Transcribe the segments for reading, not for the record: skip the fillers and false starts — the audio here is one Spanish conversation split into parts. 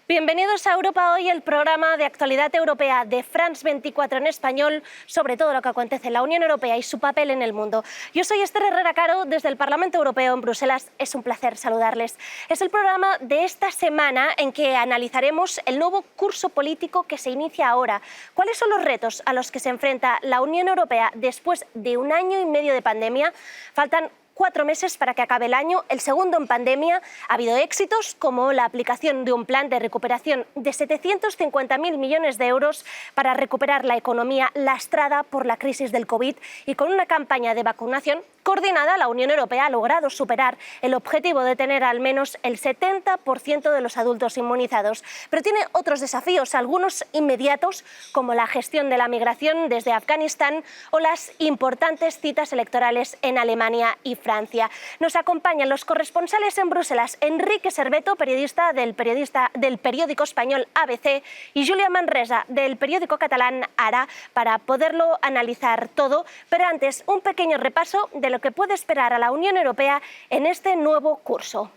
Bienvenidos a Europa Hoy, el programa de actualidad europea de France 24 en español, sobre todo lo que acontece en la Unión Europea y su papel en el mundo. Yo soy Esther Herrera Caro, desde el Parlamento Europeo en Bruselas. Es un placer saludarles. Es el programa de esta semana en que analizaremos el nuevo curso político que se inicia ahora. ¿Cuáles son los retos a los que se enfrenta la Unión Europea después de un año y medio de pandemia? Faltan 4 meses para que acabe el año, el segundo en pandemia. Ha habido éxitos como la aplicación de un plan de recuperación de 750.000 millones de euros para recuperar la economía lastrada por la crisis del COVID, y con una campaña de vacunación coordinada, la Unión Europea ha logrado superar el objetivo de tener al menos el 70% de los adultos inmunizados. Pero tiene otros desafíos, algunos inmediatos, como la gestión de la migración desde Afganistán o las importantes citas electorales en Alemania y Francia. Nos acompañan los corresponsales en Bruselas, Enrique Serveto, periodista del periódico español ABC, y Júlia Manresa, del periódico catalán Ara, para poderlo analizar todo. Pero antes, un pequeño repaso de lo que puede esperar a la Unión Europea en este nuevo curso.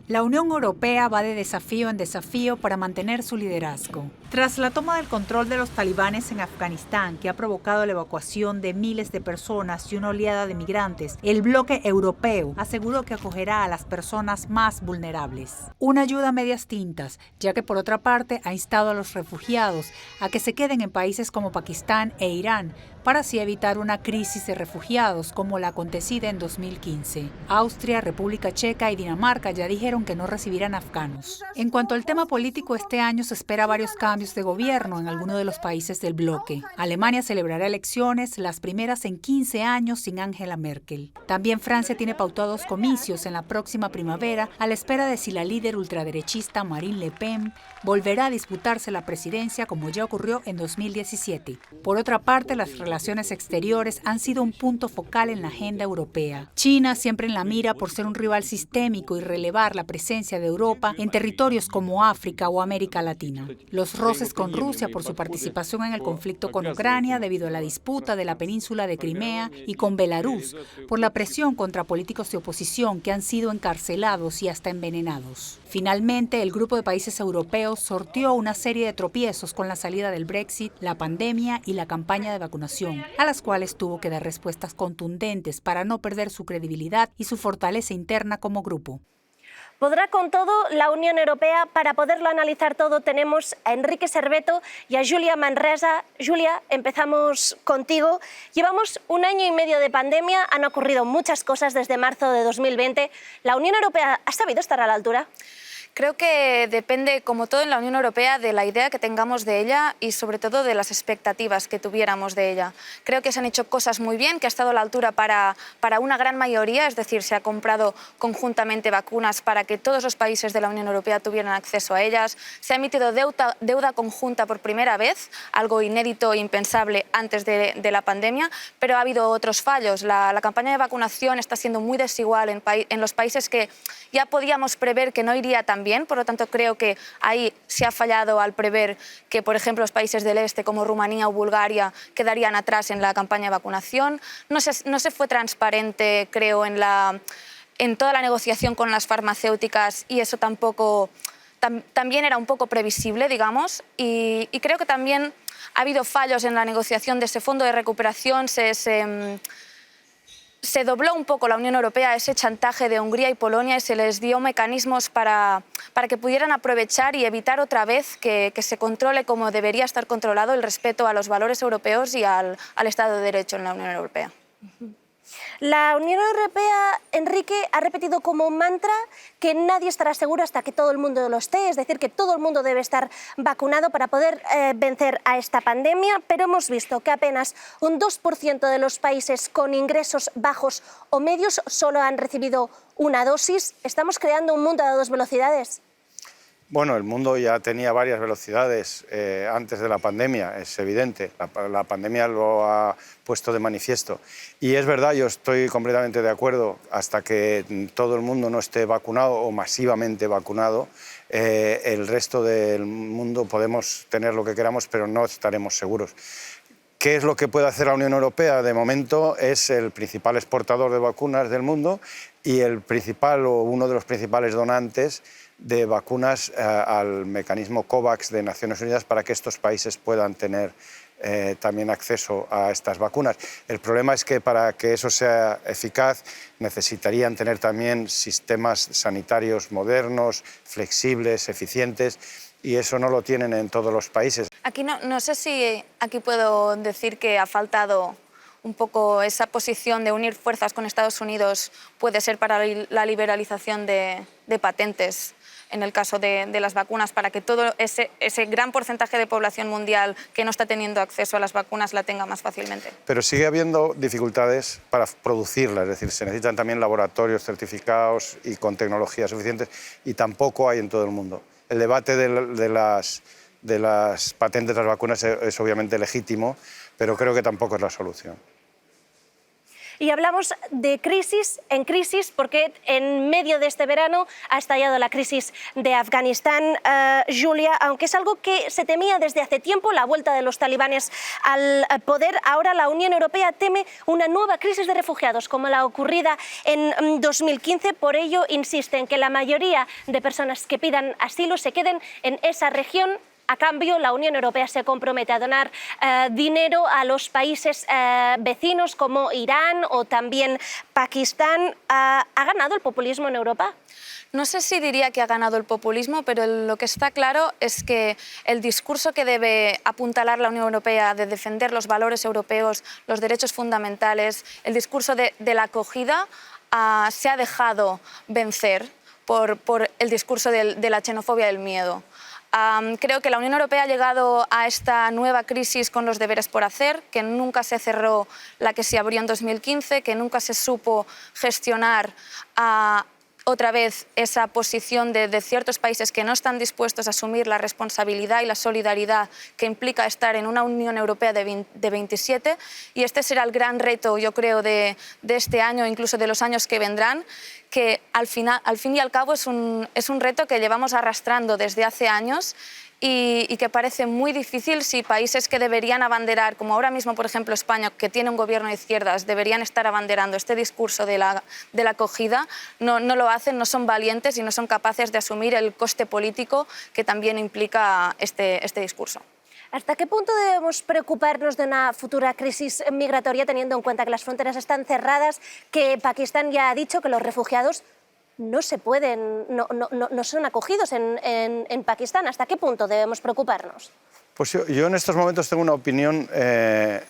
La Unión Europea va de desafío en desafío para mantener su liderazgo. Tras la toma del control de los talibanes en Afganistán, que ha provocado la evacuación de miles de personas y una oleada de migrantes, el bloque europeo aseguró que acogerá a las personas más vulnerables. Una ayuda a medias tintas, ya que por otra parte ha instado a los refugiados a que se queden en países como Pakistán e Irán, para así evitar una crisis de refugiados como la acontecida en 2015. Austria, República Checa y Dinamarca ya dijeron que no recibirán afganos. En cuanto al tema político, este año se espera varios cambios de gobierno en algunos de los países del bloque. Alemania celebrará elecciones, las primeras en 15 años sin Angela Merkel. También Francia tiene pautados comicios en la próxima primavera, a la espera de si la líder ultraderechista Marine Le Pen volverá a disputarse la presidencia, como ya ocurrió en 2017. Por otra parte, las relaciones exteriores han sido un punto focal en la agenda europea. China, siempre en la mira por ser un rival sistémico y relevar la presencia de Europa en territorios como África o América Latina. Los roces con Rusia por su participación en el conflicto con Ucrania debido a la disputa de la península de Crimea, y con Belarus por la presión contra políticos de oposición que han sido encarcelados y hasta envenenados. Finalmente, el grupo de países europeos sorteó una serie de tropiezos con la salida del Brexit, la pandemia y la campaña de vacunación, a las cuales tuvo que dar respuestas contundentes para no perder su credibilidad y su fortaleza interna como grupo. ¿Podrá con todo la Unión Europea? Para poderlo analizar todo tenemos a Enrique Serveto y a Júlia Manresa. Júlia, empezamos contigo. Llevamos un año y medio de pandemia, han ocurrido muchas cosas desde marzo de 2020. ¿La Unión Europea ha sabido estar a la altura? Creo que depende, como todo en la Unión Europea, de la idea que tengamos de ella y sobre todo de las expectativas que tuviéramos de ella. Creo que se han hecho cosas muy bien, que ha estado a la altura para una gran mayoría, es decir, se ha comprado conjuntamente vacunas para que todos los países de la Unión Europea tuvieran acceso a ellas, se ha emitido deuda conjunta por primera vez, algo inédito e impensable antes de la pandemia, pero ha habido otros fallos. La campaña de vacunación está siendo muy desigual en los países que ya podíamos prever que no iría tan bien. Por lo tanto, creo que ahí se ha fallado al prever que, por ejemplo, los países del este como Rumanía o Bulgaria quedarían atrás en la campaña de vacunación. No se fue transparente, creo, en toda la negociación con las farmacéuticas, y eso también era un poco previsible, digamos, y creo que también ha habido fallos en la negociación de ese fondo de recuperación. Se dobló un poco la Unión Europea a ese chantaje de Hungría y Polonia y se les dio mecanismos para que pudieran aprovechar y evitar otra vez que se controle como debería estar controlado el respeto a los valores europeos y al Estado de Derecho en la Unión Europea. La Unión Europea, Enrique, ha repetido como un mantra que nadie estará seguro hasta que todo el mundo lo esté, es decir, que todo el mundo debe estar vacunado para poder vencer a esta pandemia, pero hemos visto que apenas un 2% de los países con ingresos bajos o medios solo han recibido una dosis. ¿Estamos creando un mundo a dos velocidades? Bueno, el mundo ya tenía varias velocidades antes de la pandemia, es evidente. La pandemia lo ha puesto de manifiesto. Y es verdad, yo estoy completamente de acuerdo, hasta que todo el mundo no esté vacunado o masivamente vacunado, el resto del mundo podemos tener lo que queramos, pero no estaremos seguros. ¿Qué es lo que puede hacer la Unión Europea? De momento es el principal exportador de vacunas del mundo y el principal o uno de los principales donantes de vacunas al mecanismo COVAX de Naciones Unidas para que estos países puedan tener también acceso a estas vacunas. El problema es que para que eso sea eficaz necesitarían tener también sistemas sanitarios modernos, flexibles, eficientes, y eso no lo tienen en todos los países. Aquí no sé si aquí puedo decir que ha faltado un poco esa posición de unir fuerzas con Estados Unidos, puede ser para la liberalización de patentes en el caso de las vacunas, para que todo ese gran porcentaje de población mundial que no está teniendo acceso a las vacunas la tenga más fácilmente. Pero sigue habiendo dificultades para producirlas, es decir, se necesitan también laboratorios certificados y con tecnologías suficientes, y tampoco hay en todo el mundo. El debate de las patentes de las vacunas es obviamente legítimo, pero creo que tampoco es la solución. Y hablamos de crisis en crisis porque en medio de este verano ha estallado la crisis de Afganistán. Julia, aunque es algo que se temía desde hace tiempo, la vuelta de los talibanes al poder, ahora la Unión Europea teme una nueva crisis de refugiados como la ocurrida en 2015. Por ello insiste en que la mayoría de personas que pidan asilo se queden en esa región. A cambio, la Unión Europea se compromete a donar dinero a los países vecinos como Irán o también Pakistán. ¿Ha ganado el populismo en Europa? No sé si diría que ha ganado el populismo, pero lo que está claro es que el discurso que debe apuntalar la Unión Europea de defender los valores europeos, los derechos fundamentales, el discurso de la acogida, se ha dejado vencer por el discurso de la xenofobia y el miedo. Creo que la Unión Europea ha llegado a esta nueva crisis con los deberes por hacer, que nunca se cerró la que se abrió en 2015, que nunca se supo gestionar otra vez esa posición de ciertos países que no están dispuestos a asumir la responsabilidad y la solidaridad que implica estar en una Unión Europea de 27, y este será el gran reto, yo creo, de este año, incluso de los años que vendrán, que al fin y al cabo es un reto que llevamos arrastrando desde hace años y que parece muy difícil si países que deberían abanderar, como ahora mismo, por ejemplo, España, que tiene un gobierno de izquierdas, deberían estar abanderando este discurso de la acogida, no lo hacen, no son valientes y no son capaces de asumir el coste político que también implica este discurso. ¿Hasta qué punto debemos preocuparnos de una futura crisis migratoria teniendo en cuenta que las fronteras están cerradas, que Pakistán ya ha dicho que los refugiados no son acogidos en Pakistán? ¿Hasta qué punto debemos preocuparnos? Pues yo en estos momentos tengo una opinión,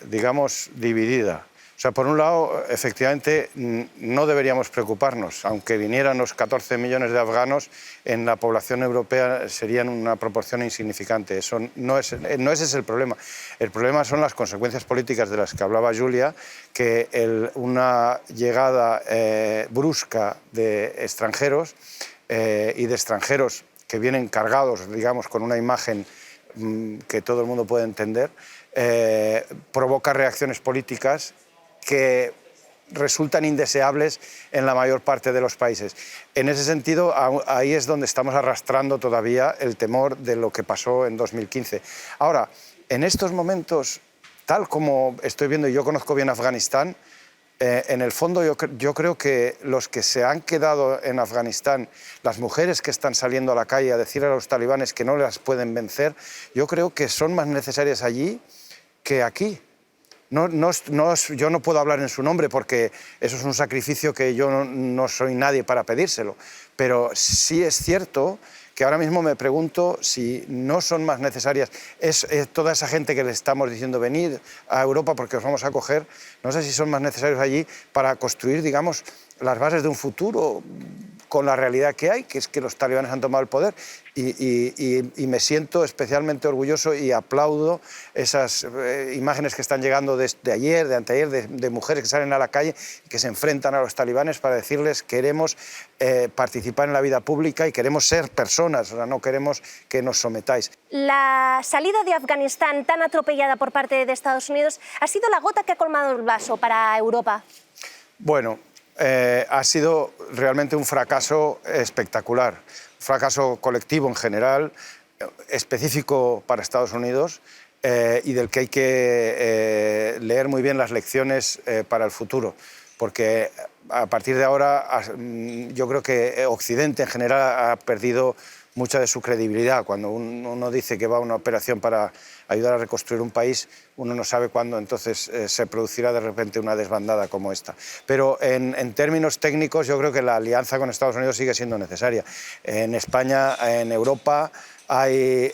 digamos, dividida. O sea, por un lado, efectivamente, no deberíamos preocuparnos. Aunque vinieran los 14 millones de afganos, en la población europea serían una proporción insignificante. Eso no ese es el problema. El problema son las consecuencias políticas de las que hablaba Julia, que una llegada brusca de extranjeros y de extranjeros que vienen cargados, digamos, con una imagen que todo el mundo puede entender, provoca reacciones políticas que resultan indeseables en la mayor parte de los países. En ese sentido, ahí es donde estamos arrastrando todavía el temor de lo que pasó en 2015. Ahora, en estos momentos, tal como estoy viendo, y yo conozco bien Afganistán, en el fondo yo creo que los que se han quedado en Afganistán, las mujeres que están saliendo a la calle a decir a los talibanes que no las pueden vencer, yo creo que son más necesarias allí que aquí. Yo no puedo hablar en su nombre porque eso es un sacrificio que yo no soy nadie para pedírselo, pero sí es cierto que ahora mismo me pregunto si no son más necesarias toda esa gente que le estamos diciendo venid a Europa porque os vamos a acoger, no sé si son más necesarios allí para construir, digamos, las bases de un futuro con la realidad que hay, que es que los talibanes han tomado el poder, y me siento especialmente orgulloso y aplaudo esas imágenes que están llegando de ayer, de anteayer, de mujeres que salen a la calle y que se enfrentan a los talibanes para decirles queremos participar en la vida pública y queremos ser personas, o sea, no queremos que nos sometáis. La salida de Afganistán tan atropellada por parte de Estados Unidos ha sido la gota que ha colmado el vaso para Europa. Bueno, ha sido realmente un fracaso espectacular, un fracaso colectivo en general, específico para Estados Unidos y del que hay que leer muy bien las lecciones para el futuro, porque a partir de ahora yo creo que Occidente en general ha perdido mucha de su credibilidad. Cuando uno dice que va a una operación para ayudar a reconstruir un país, uno no sabe cuándo entonces se producirá de repente una desbandada como esta. Pero en términos técnicos yo creo que la alianza con Estados Unidos sigue siendo necesaria. En España, en Europa, en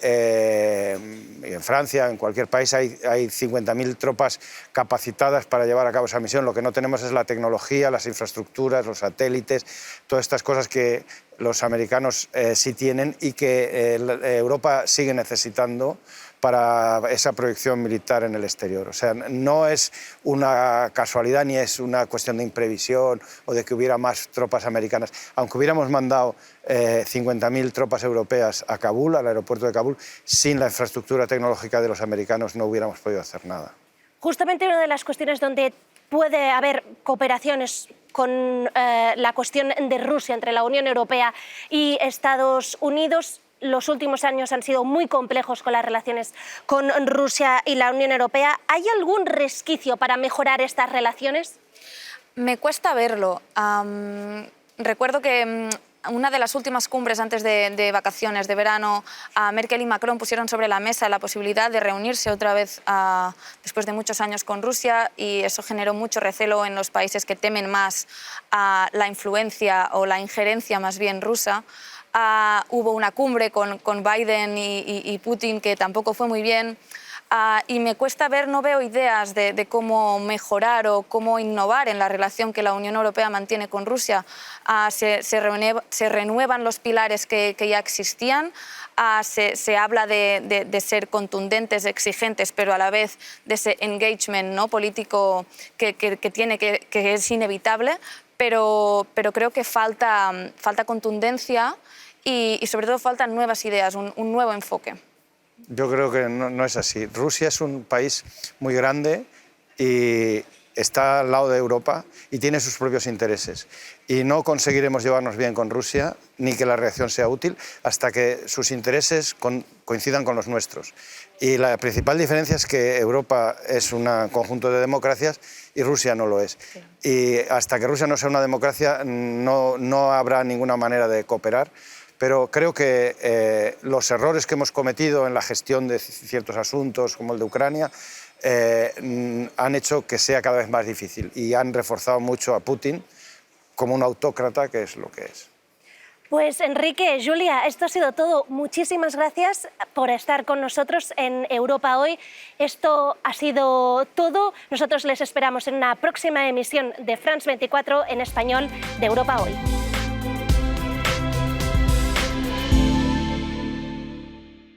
Francia, en cualquier país, hay 50.000 tropas capacitadas para llevar a cabo esa misión. Lo que no tenemos es la tecnología, las infraestructuras, los satélites, todas estas cosas que los americanos sí tienen y que Europa sigue necesitando para esa proyección militar en el exterior. O sea, no es una casualidad ni es una cuestión de imprevisión o de que hubiera más tropas americanas. Aunque hubiéramos mandado 50.000 tropas europeas a Kabul, al aeropuerto de Kabul, sin la infraestructura tecnológica de los americanos no hubiéramos podido hacer nada. Justamente una de las cuestiones donde puede haber cooperaciones con la cuestión de Rusia entre la Unión Europea y Estados Unidos. Los últimos años han sido muy complejos con las relaciones con Rusia y la Unión Europea. ¿Hay algún resquicio para mejorar estas relaciones? Me cuesta verlo. Recuerdo que una de las últimas cumbres antes de vacaciones de verano, Merkel y Macron pusieron sobre la mesa la posibilidad de reunirse otra vez después de muchos años con Rusia, y eso generó mucho recelo en los países que temen más la influencia o la injerencia más bien rusa. Hubo una cumbre con Biden y Putin que tampoco fue muy bien. Y me cuesta ver, no veo ideas de cómo mejorar o cómo innovar en la relación que la Unión Europea mantiene con Rusia. Se renuevan los pilares que ya existían, se habla de ser contundentes, exigentes, pero a la vez de ese engagement, ¿no?, político que es inevitable, pero creo que falta contundencia y sobre todo faltan nuevas ideas, un nuevo enfoque. Yo creo que no es así. Rusia es un país muy grande y está al lado de Europa y tiene sus propios intereses. Y no conseguiremos llevarnos bien con Rusia ni que la relación sea útil hasta que sus intereses coincidan con los nuestros. Y la principal diferencia es que Europa es un conjunto de democracias y Rusia no lo es. Sí. Y hasta que Rusia no sea una democracia no habrá ninguna manera de cooperar. Pero creo que los errores que hemos cometido en la gestión de ciertos asuntos, como el de Ucrania, han hecho que sea cada vez más difícil y han reforzado mucho a Putin como un autócrata, que es lo que es. Pues Enrique, Julia, esto ha sido todo. Muchísimas gracias por estar con nosotros en Europa Hoy. Esto ha sido todo. Nosotros les esperamos en una próxima emisión de France 24 en español de Europa Hoy.